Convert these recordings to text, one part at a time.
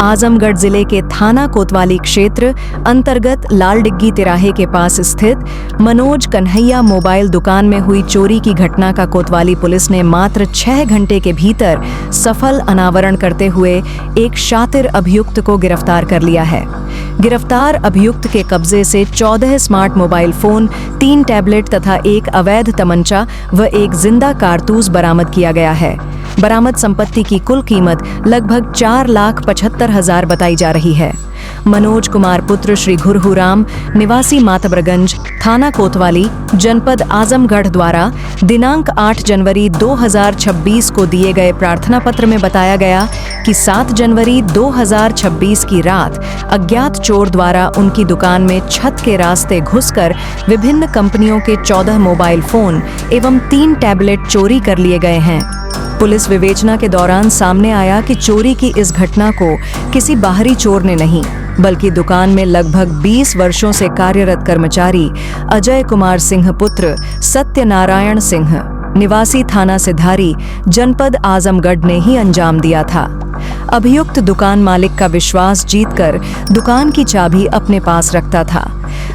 आजमगढ़ जिले के थाना कोतवाली क्षेत्र अंतर्गत लाल डिग्गी तिराहे के पास स्थित मनोज कन्हैया मोबाइल दुकान में हुई चोरी की घटना का कोतवाली पुलिस ने मात्र 6 घंटे के भीतर सफल अनावरण करते हुए एक शातिर अभियुक्त को गिरफ्तार कर लिया है। गिरफ्तार अभियुक्त के कब्जे से 14 स्मार्ट मोबाइल फोन, 3 टैबलेट तथा एक अवैध तमंचा व एक जिंदा कारतूस बरामद किया गया है। बरामद संपत्ति की कुल कीमत लगभग 4,75,000 बताई जा रही है। मनोज कुमार पुत्र श्री घुरहुराम निवासी मातबरगंज, थाना कोतवाली, जनपद आजमगढ़ द्वारा दिनांक 8 जनवरी 2026 को दिए गए प्रार्थना पत्र में बताया गया कि 7 जनवरी 2026 की रात अज्ञात चोर द्वारा उनकी दुकान में छत के रास्ते घुसकर विभिन्न कंपनियों के 14 मोबाइल फोन एवं 3 टैबलेट चोरी कर लिए गए हैं। पुलिस विवेचना के दौरान सामने आया कि चोरी की इस घटना को किसी बाहरी चोर ने नहीं, बल्कि दुकान में लगभग 20 वर्षों से कार्यरत कर्मचारी अजय कुमार सिंह पुत्र सत्यनारायण सिंह निवासी थाना सिधारी, जनपद आजमगढ़ ने ही अंजाम दिया था। अभियुक्त दुकान मालिक का विश्वास जीतकर दुकान की चाबी अपने पास रखता था।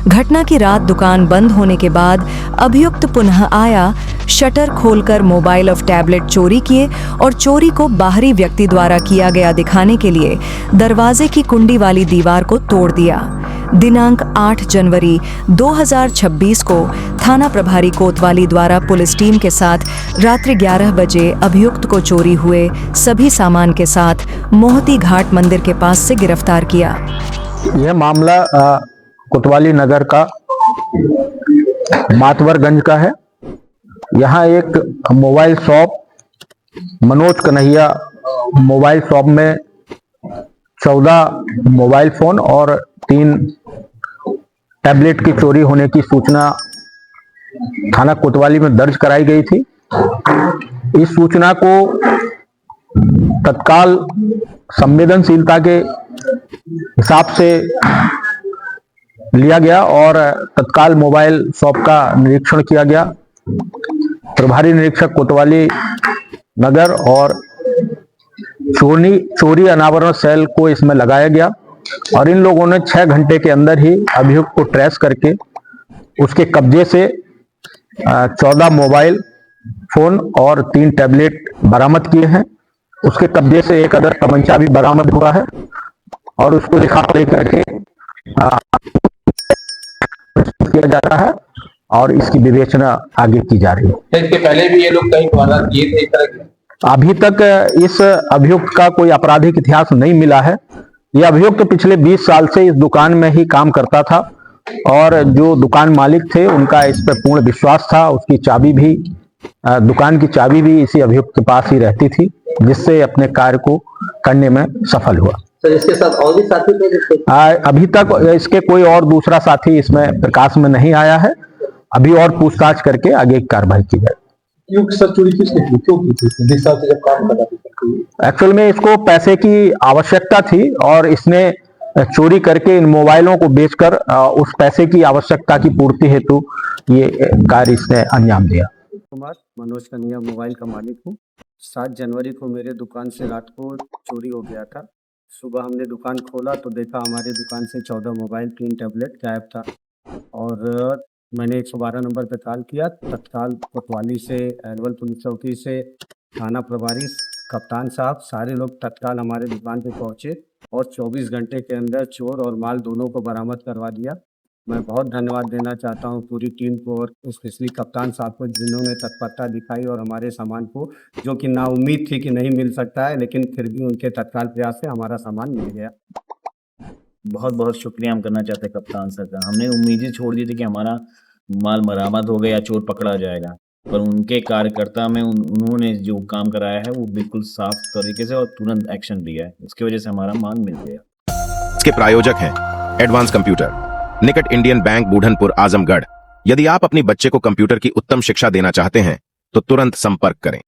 घटना की रात दुकान बंद होने के बाद अभियुक्त पुनः आया, शटर खोलकर मोबाइल और टैबलेट चोरी किए और चोरी को बाहरी व्यक्ति द्वारा किया गया दिखाने के लिए दरवाजे की कुंडी वाली दीवार को तोड़ दिया। दिनांक 8 जनवरी 2026 को थाना प्रभारी कोतवाली द्वारा पुलिस टीम के साथ रात्रि 11 बजे अभियुक्त को चोरी हुए सभी सामान के साथ मोहती घाट मंदिर के पास से गिरफ्तार किया। यह मामला कोतवाली नगर का मातबरगंज का है। यहाँ एक mobile shop Manoj Kanhaiya mobile shop में 14 मोबाइल फोन और 3 टैबलेट की चोरी होने की सूचना थाना कोतवाली में दर्ज कराई गई थी। इस सूचना को तत्काल संवेदनशीलता के हिसाब से लिया गया और तत्काल मोबाइल शॉप का निरीक्षण किया गया। प्रभारी निरीक्षक कोतवाली नगर और चोरी अनावरण सेल को इसमें लगाया गया और इन लोगों ने 6 घंटे के अंदर ही अभियुक्त को ट्रेस करके उसके कब्जे से 14 मोबाइल फोन और 3 टैबलेट बरामद किए हैं। उसके कब्जे से एक अदर तमंचा भी बरामद हुआ है और उसको लिखा लेकर के किया जा रहा है और इसकी विवेचना आगे की जा रही है। इसके पहले भी ये लोग कई वारदात किए थे इस तरह के? अभी तक इस अभियुक्त का कोई आपराधिक इतिहास नहीं मिला है। यह अभियुक्त पिछले 20 साल से इस दुकान में ही काम करता था और जो दुकान मालिक थे उनका इस पर पूर्ण विश्वास था। उसकी चाबी भी दुकान की चाबी भी इसी अभियुक्त के पास ही रहती थी, जिससे अपने कार्य को करने में सफल हुआ। तो इसके साथ और भी साथी थे? अभी तक इसके कोई और दूसरा साथी इसमें प्रकाश में नहीं आया है। अभी और पूछताछ करके आगे कार्रवाई की जाए। क्यों सर चोरी किसने की? क्यों की थी? 20 साल से जब काम कर रहा था। एक्चुअल में इसको पैसे की आवश्यकता थी और इसने चोरी करके इन मोबाइलों को बेचकर उस पैसे की आवश्यकता की पूर्ति हेतु ये कार्य इसने अंजाम दिया। कुमार मनोज कन्हैया मोबाइल का मालिक हूँ। 7 जनवरी को मेरे दुकान से रात को चोरी हो गया था। सुबह हमने दुकान खोला तो देखा हमारे दुकान से 14 मोबाइल, 3 टैबलेट गायब था और मैंने 112 नंबर पर कॉल किया। तत्काल कोतवाली से, एलवल पुलिस चौकी से, थाना प्रभारी, कप्तान साहब, सारे लोग तत्काल हमारे दुकान पे पहुंचे और 24 घंटे के अंदर चोर और माल दोनों को बरामद करवा दिया। मैं बहुत धन्यवाद देना चाहता हूं पूरी टीम को और स्पेशली कप्तान साहब को, जिन्होंने तत्परता दिखाई और हमारे सामान को, जो कि नाउम्मीद थी कि नहीं मिल सकता है, लेकिन फिर भी उनके तत्काल प्रयास से हमारा सामान मिल गया। बहुत बहुत शुक्रिया हम करना चाहते हैं कप्तान सर का। हमने उम्मीद ही छोड़ दी थी कि हमारा माल बरामद हो गया, चोर पकड़ा जाएगा, पर उनके कार्यकर्ता में उन्होंने जो काम कराया है वो बिल्कुल साफ तरीके से और तुरंत एक्शन लिया है। इसकी वजह से हमारा माल मिल गया। इसके प्रायोजक हैं एडवांस कंप्यूटर, निकट इंडियन बैंक, बूढ़नपुर, आजमगढ़। यदि आप अपने बच्चे को कंप्यूटर की उत्तम शिक्षा देना चाहते हैं तो तुरंत संपर्क करें।